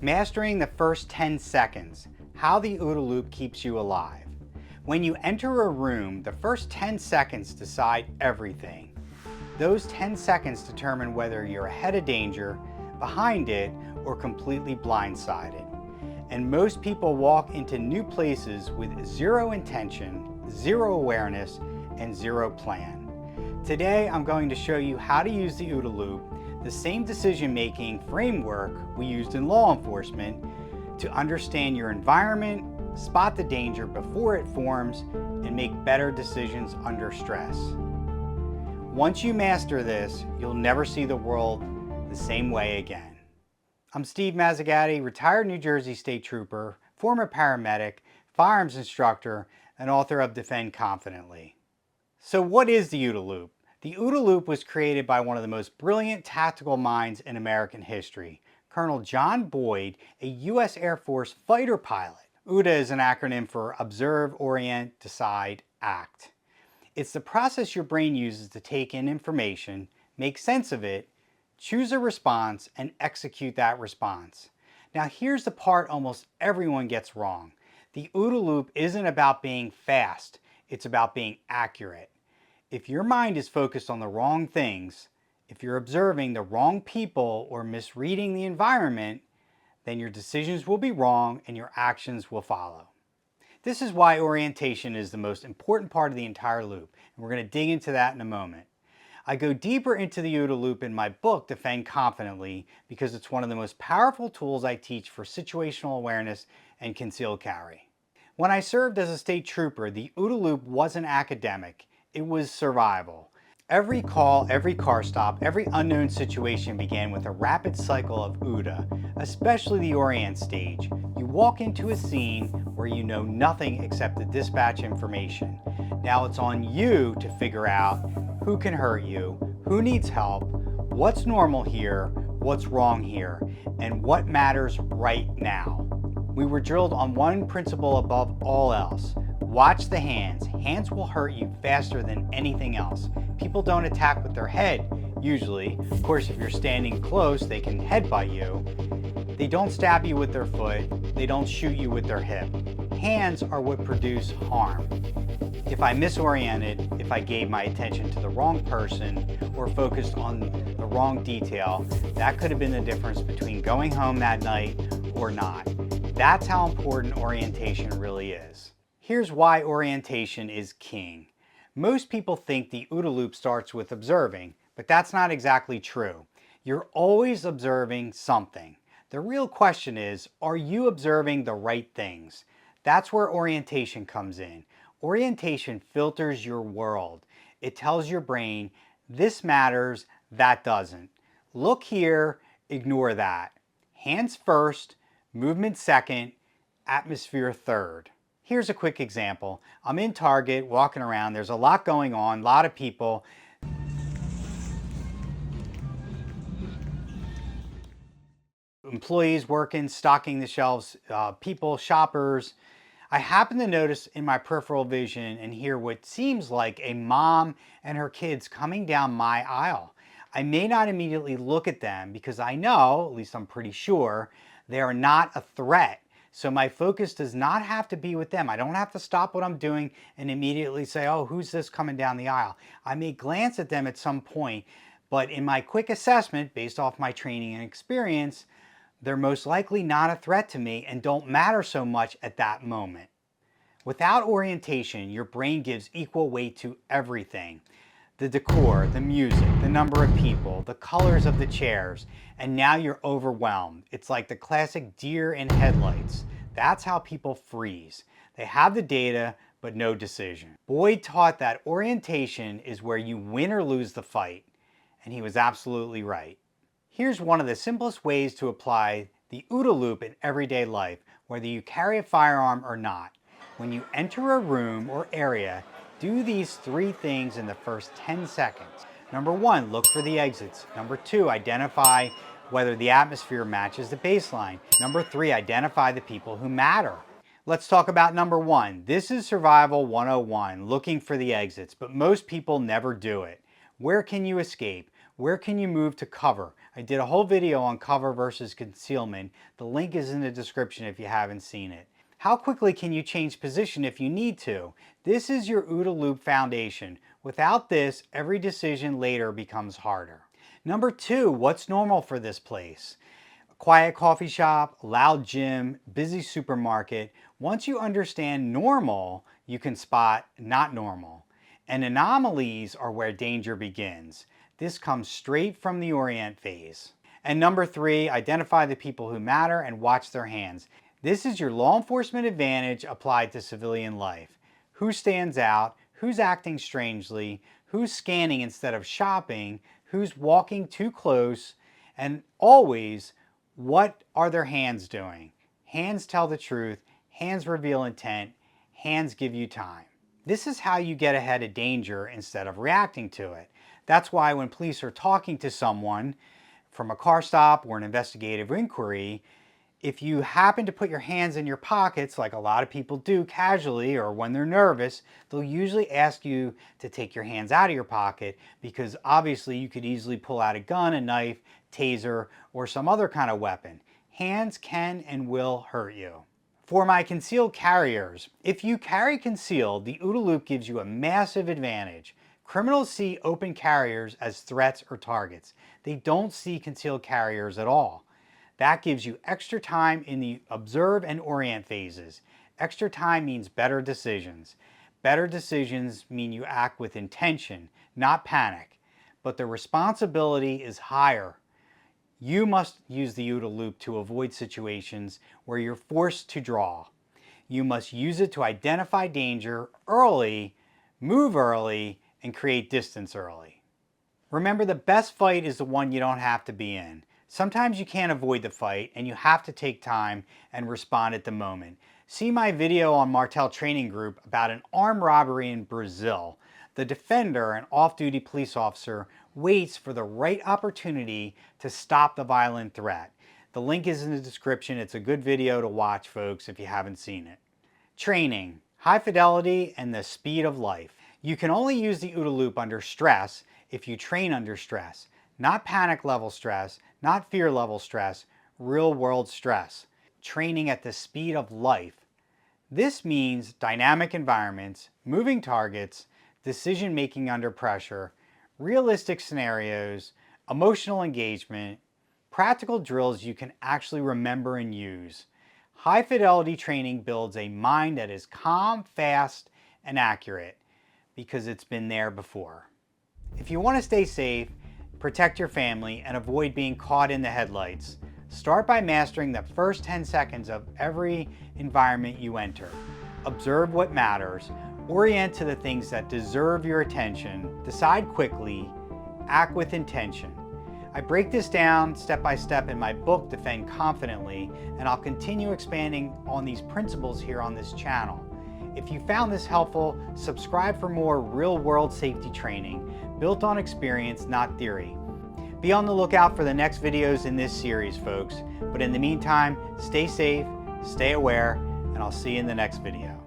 Mastering the first 10 seconds, how the OODA Loop keeps you alive. When you enter a room, the first 10 seconds decide everything. Those 10 seconds determine whether you're ahead of danger, behind it, or completely blindsided. And most people walk into new places with zero intention, zero awareness, and zero plan. Today, I'm going to show you how to use the OODA Loop, the same decision-making framework we used in law enforcement, to understand your environment, spot the danger before it forms, and make better decisions under stress. Once you master this, you'll never see the world the same way again. I'm Steve Mazzagatti, retired New Jersey State Trooper, former paramedic, firearms instructor, and author of Defend Confidently. So what is the OODA Loop? The OODA Loop was created by one of the most brilliant tactical minds in American history, Colonel John Boyd, a U.S. Air Force fighter pilot. OODA is an acronym for Observe, Orient, Decide, Act. It's the process your brain uses to take in information, make sense of it, choose a response, and execute that response. Now here's the part almost everyone gets wrong. The OODA Loop isn't about being fast, it's about being accurate. If your mind is focused on the wrong things, if you're observing the wrong people or misreading the environment, then your decisions will be wrong and your actions will follow. This is why orientation is the most important part of the entire loop, and we're going to dig into that in a moment. I go deeper into the OODA Loop in my book, Defend Confidently, because it's one of the most powerful tools I teach for situational awareness and concealed carry. When I served as a state trooper, the OODA Loop wasn't academic. It was survival. Every call, every car stop, every unknown situation began with a rapid cycle of OODA, especially the orient stage. You walk into a scene where you know nothing except the dispatch information. Now it's on you to figure out who can hurt you, who needs help, what's normal here, what's wrong here, and what matters right now. We were drilled on one principle above all else. Watch the hands. Hands will hurt you faster than anything else. People don't attack with their head, usually. Of course, if you're standing close, they can headbutt you. They don't stab you with their foot. They don't shoot you with their hip. Hands are what produce harm. If I misoriented, if I gave my attention to the wrong person or focused on the wrong detail, that could have been the difference between going home that night or not. That's how important orientation really is. Here's why orientation is king. Most people think the OODA Loop starts with observing, but that's not exactly true. You're always observing something. The real question is, are you observing the right things? That's where orientation comes in. Orientation filters your world. It tells your brain, this matters, that doesn't. Look here, ignore that. Hands first, movement second, atmosphere third. Here's a quick example. I'm in Target, walking around. There's a lot going on, a lot of people. Employees working, stocking the shelves, people, shoppers. I happen to notice in my peripheral vision and hear what seems like a mom and her kids coming down my aisle. I may not immediately look at them because I know, at least I'm pretty sure, they are not a threat. So my focus does not have to be with them. I don't have to stop what I'm doing and immediately say, oh, who's this coming down the aisle? I may glance at them at some point, but in my quick assessment, based off my training and experience, they're most likely not a threat to me and don't matter so much at that moment. Without orientation, your brain gives equal weight to everything. The decor, the music, the number of people, the colors of the chairs, and now you're overwhelmed. It's like the classic deer in headlights. That's how people freeze. They have the data, but no decision. Boyd taught that orientation is where you win or lose the fight, and he was absolutely right. Here's one of the simplest ways to apply the OODA Loop in everyday life, whether you carry a firearm or not. When you enter a room or area, do these 3 things in the first 10 seconds. Number 1, look for the exits. Number 2, identify whether the atmosphere matches the baseline. Number 3, identify the people who matter. Let's talk about number 1. This is Survival 101, looking for the exits, but most people never do it. Where can you escape? Where can you move to cover? I did a whole video on cover versus concealment. The link is in the description if you haven't seen it. How quickly can you change position if you need to? This is your OODA Loop foundation. Without this, every decision later becomes harder. Number 2, what's normal for this place? A quiet coffee shop, loud gym, busy supermarket. Once you understand normal, you can spot not normal. And anomalies are where danger begins. This comes straight from the orient phase. And number 3, identify the people who matter and watch their hands. This is your law enforcement advantage applied to civilian life. Who stands out? Who's acting strangely? Who's scanning instead of shopping? Who's walking too close? And always, what are their hands doing? Hands tell the truth. Hands reveal intent. Hands give you time. This is how you get ahead of danger instead of reacting to it. That's why when police are talking to someone from a car stop or an investigative inquiry, if you happen to put your hands in your pockets, like a lot of people do casually or when they're nervous, they'll usually ask you to take your hands out of your pocket because obviously you could easily pull out a gun, a knife, taser, or some other kind of weapon. Hands can and will hurt you. For my concealed carriers, if you carry concealed, the OODA Loop gives you a massive advantage. Criminals see open carriers as threats or targets. They don't see concealed carriers at all. That gives you extra time in the observe and orient phases. Extra time means better decisions. Better decisions mean you act with intention, not panic. But the responsibility is higher. You must use the OODA Loop to avoid situations where you're forced to draw. You must use it to identify danger early, move early, and create distance early. Remember, the best fight is the one you don't have to be in. Sometimes you can't avoid the fight and you have to take time and respond at the moment. See my video on Martel Training Group about an armed robbery in Brazil. The defender, an off-duty police officer, waits for the right opportunity to stop the violent threat. The link is in the description. It's a good video to watch, folks, if you haven't seen it. Training, high fidelity, and the speed of life. You can only use the OODA Loop under stress if you train under stress. Not panic level stress, not fear level stress, real world stress. Training at the speed of life. This means dynamic environments, moving targets, decision making under pressure, realistic scenarios, emotional engagement, practical drills you can actually remember and use. High fidelity training builds a mind that is calm, fast, and accurate because it's been there before. If you want to stay safe, protect your family, and avoid being caught in the headlights, start by mastering the first 10 seconds of every environment you enter. Observe what matters, orient to the things that deserve your attention, decide quickly, act with intention. I break this down step by step in my book, Defend Confidently, and I'll continue expanding on these principles here on this channel. If you found this helpful, subscribe for more real-world safety training built on experience, not theory. Be on the lookout for the next videos in this series, folks. But in the meantime, stay safe, stay aware, and I'll see you in the next video.